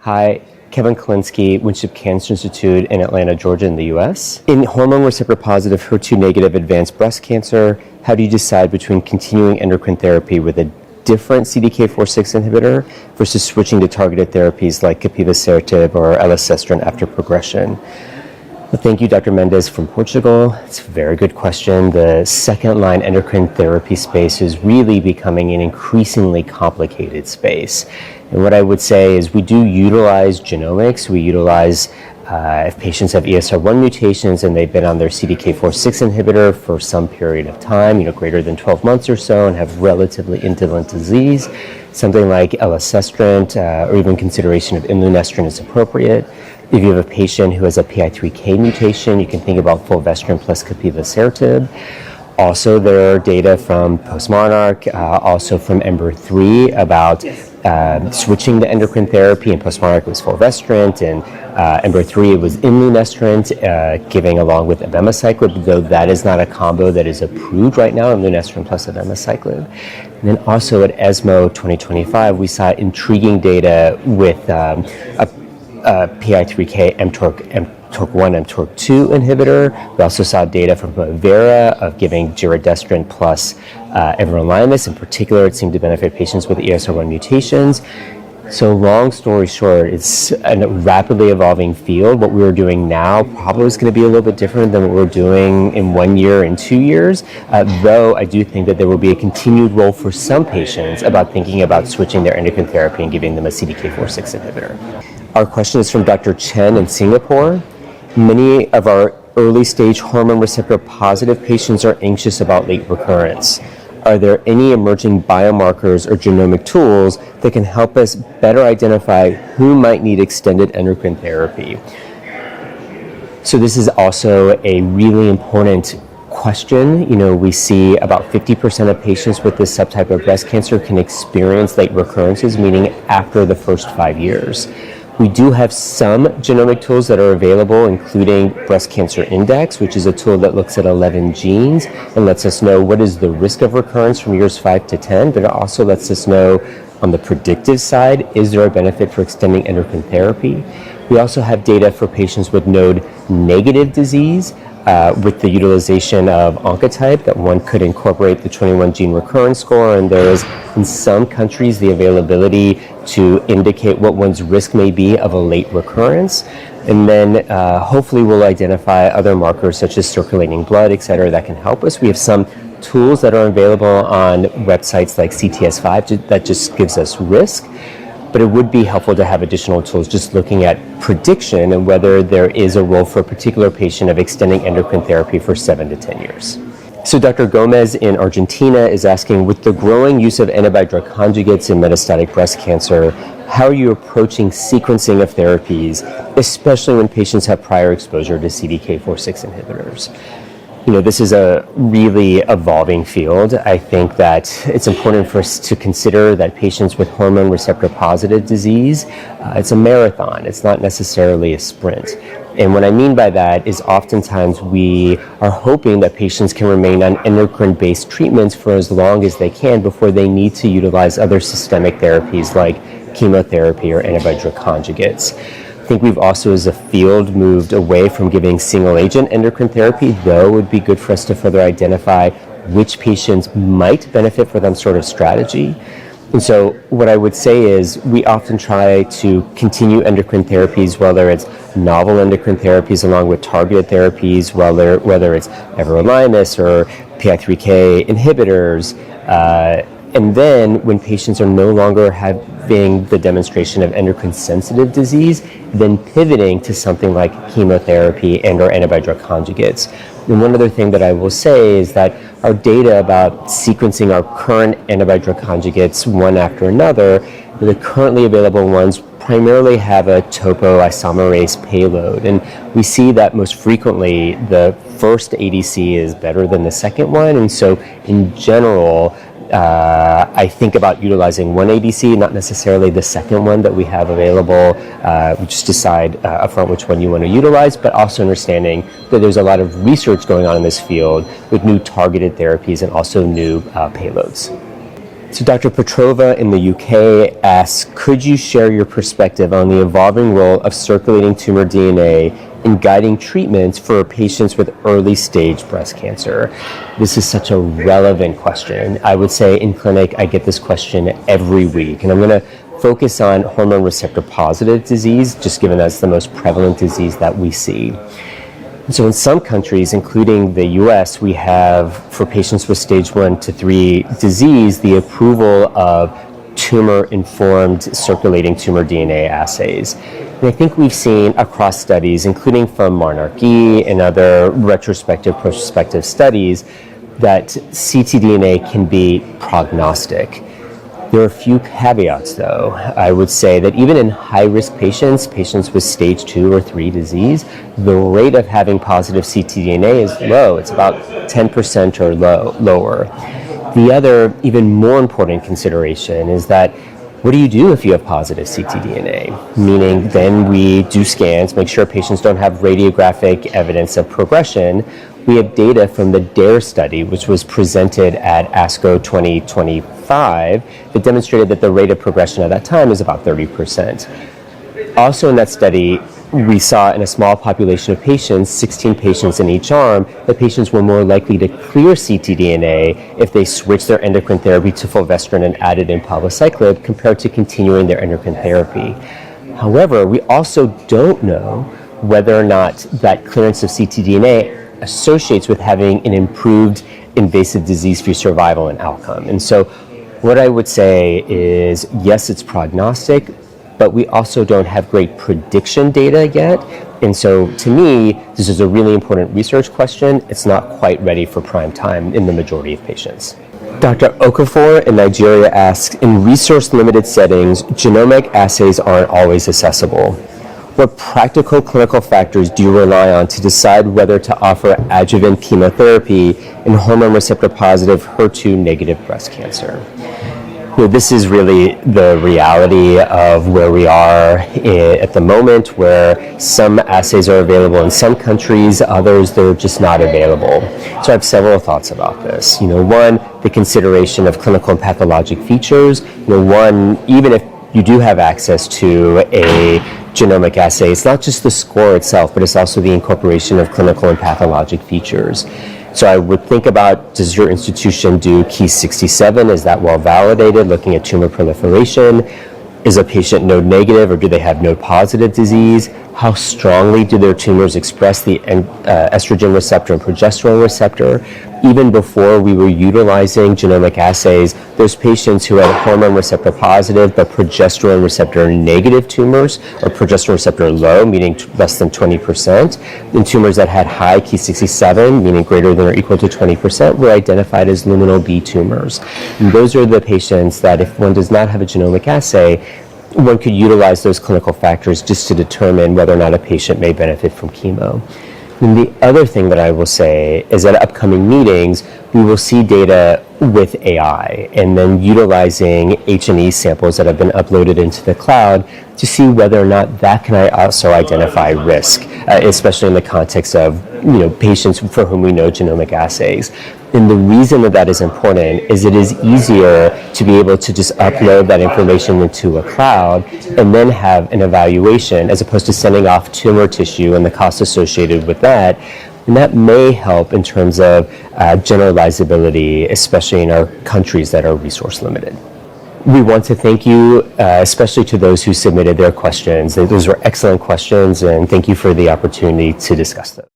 Hi, Kevin Kalinsky, Winship Cancer Institute in Atlanta, Georgia in the US. In hormone receptor positive, HER2 negative advanced breast cancer, how do you decide between continuing endocrine therapy with a different CDK4/6 inhibitor versus switching to targeted therapies like capivasertib or elacestrant after progression? Well, thank you, Dr. Mendez from Portugal. It's a very good question. The second-line endocrine therapy space is really becoming an increasingly complicated space. And what I would say is we do utilize genomics. We utilize if patients have ESR1 mutations and they've been on their CDK4/6 inhibitor for some period of time, greater than 12 months or so, and have relatively indolent disease, something like elacestrant or even consideration of imlunestrant is appropriate. If you have a patient who has a PI3K mutation, you can think about fulvestrant plus capivasertib. Also, there are data from postMONARCH, also from EMBER-3 about switching to endocrine therapy. In postMONARCH it was fulvestrant, and EMBER-3 it was imlunestrant, giving along with abemaciclib, though that is not a combo that is approved right now, imlunestrant plus abemaciclib. And then also at ESMO 2025, we saw intriguing data with PI3K mTORC1, mTORC2 inhibitor. We also saw data from Vera of giving giredestrant plus everolimus. In particular, it seemed to benefit patients with ESR1 mutations. So long story short, it's a rapidly evolving field. What we're doing now probably is going to be a little bit different than what we're doing in 1 year and 2 years, though I do think that there will be a continued role for some patients about thinking about switching their endocrine therapy and giving them a CDK4/6 inhibitor. Our question is from Dr. Chen in Singapore. Many of our early stage hormone receptor positive patients are anxious about late recurrence. Are there any emerging biomarkers or genomic tools that can help us better identify who might need extended endocrine therapy? So this is also a really important question. We see about 50% of patients with this subtype of breast cancer can experience late recurrences, meaning after the first 5 years. We do have some genomic tools that are available, including Breast Cancer Index, which is a tool that looks at 11 genes and lets us know what is the risk of recurrence from years 5 to 10, but it also lets us know on the predictive side, is there a benefit for extending endocrine therapy? We also have data for patients with node-negative disease with the utilization of Oncotype that one could incorporate the 21 gene recurrence score, and there is in some countries the availability to indicate what one's risk may be of a late recurrence. And then hopefully we'll identify other markers such as circulating blood, et cetera, that can help us. We have some tools that are available on websites like CTS5 that just gives us risk. But it would be helpful to have additional tools just looking at prediction and whether there is a role for a particular patient of extending endocrine therapy for 7 to 10 years. So Dr. Gomez in Argentina is asking, with the growing use of antibody-drug conjugates in metastatic breast cancer, how are you approaching sequencing of therapies, especially when patients have prior exposure to CDK4/6 inhibitors? This is a really evolving field. I think that it's important for us to consider that patients with hormone receptor positive disease, it's a marathon. It's not necessarily a sprint. And what I mean by that is oftentimes we are hoping that patients can remain on endocrine-based treatments for as long as they can before they need to utilize other systemic therapies like chemotherapy or antibody-drug conjugates. I think we've also as a field moved away from giving single agent endocrine therapy, though it would be good for us to further identify which patients might benefit from that sort of strategy. And so what I would say is we often try to continue endocrine therapies, whether it's novel endocrine therapies along with targeted therapies, whether it's everolimus or PI3K inhibitors, and then when patients are no longer having the demonstration of endocrine sensitive disease, then pivoting to something like chemotherapy and or antibody-drug conjugates. And one other thing that I will say is that our data about sequencing our current antibody-drug conjugates one after another, the currently available ones primarily have a topoisomerase payload. And we see that most frequently the first ADC is better than the second one. And so in general, I think about utilizing one ADC, not necessarily the second one that we have available. We just decide upfront which one you want to utilize, but also understanding that there's a lot of research going on in this field with new targeted therapies and also new payloads. So Dr. Petrova in the UK asks, could you share your perspective on the evolving role of circulating tumor DNA in guiding treatments for patients with early stage breast cancer? This is such a relevant question. I would say in clinic, I get this question every week, and I'm going to focus on hormone receptor positive disease, just given that's the most prevalent disease that we see. So in some countries, including the US, we have, for patients with stage 1 to 3 disease, the approval of tumor-informed circulating tumor DNA assays. And I think we've seen across studies, including from monarchy and other retrospective, prospective studies, that ctDNA can be prognostic. There are a few caveats, though. I would say that even in high-risk patients, patients with stage 2 or 3 disease, the rate of having positive ctDNA is low. It's about 10% or lower. The other, even more important consideration is that what do you do if you have positive ctDNA? Meaning then we do scans, make sure patients don't have radiographic evidence of progression. We have data from the DARE study, which was presented at ASCO 2025, that demonstrated that the rate of progression at that time is about 30%. Also in that study, we saw in a small population of patients, 16 patients in each arm, that patients were more likely to clear ctDNA if they switched their endocrine therapy to fulvestrant and added in palbociclib compared to continuing their endocrine therapy. However, we also don't know whether or not that clearance of ctDNA associates with having an improved invasive disease-free survival and outcome. And so what I would say is, yes, it's prognostic, but we also don't have great prediction data yet. And so to me, this is a really important research question. It's not quite ready for prime time in the majority of patients. Dr. Okafor in Nigeria asks, in resource-limited settings, genomic assays aren't always accessible. What practical clinical factors do you rely on to decide whether to offer adjuvant chemotherapy in hormone receptor positive, HER2 negative breast cancer? This is really the reality of where we are at the moment, where some assays are available in some countries, others they're just not available. So I have several thoughts about this. One, the consideration of clinical and pathologic features. One, even if you do have access to a genomic assay, it's not just the score itself, but it's also the incorporation of clinical and pathologic features. So I would think about, does your institution do Ki-67? Is that well validated, looking at tumor proliferation? Is a patient node negative or do they have node positive disease? How strongly do their tumors express the estrogen receptor and progesterone receptor? Even before we were utilizing genomic assays, those patients who had hormone receptor positive but progesterone receptor negative tumors, or progesterone receptor low, meaning less than 20%, and tumors that had high Ki-67, meaning greater than or equal to 20%, were identified as luminal B tumors. And those are the patients that, if one does not have a genomic assay, one could utilize those clinical factors just to determine whether or not a patient may benefit from chemo. And the other thing that I will say is at upcoming meetings, we will see data with AI and then utilizing H&E samples that have been uploaded into the cloud to see whether or not that can also identify risk, especially in the context of patients for whom we know genomic assays. And the reason that that is important is it is easier to be able to just upload that information into a cloud and then have an evaluation as opposed to sending off tumor tissue and the cost associated with that. And that may help in terms of generalizability, especially in our countries that are resource limited. We want to thank you, especially to those who submitted their questions. Those were excellent questions, and thank you for the opportunity to discuss them.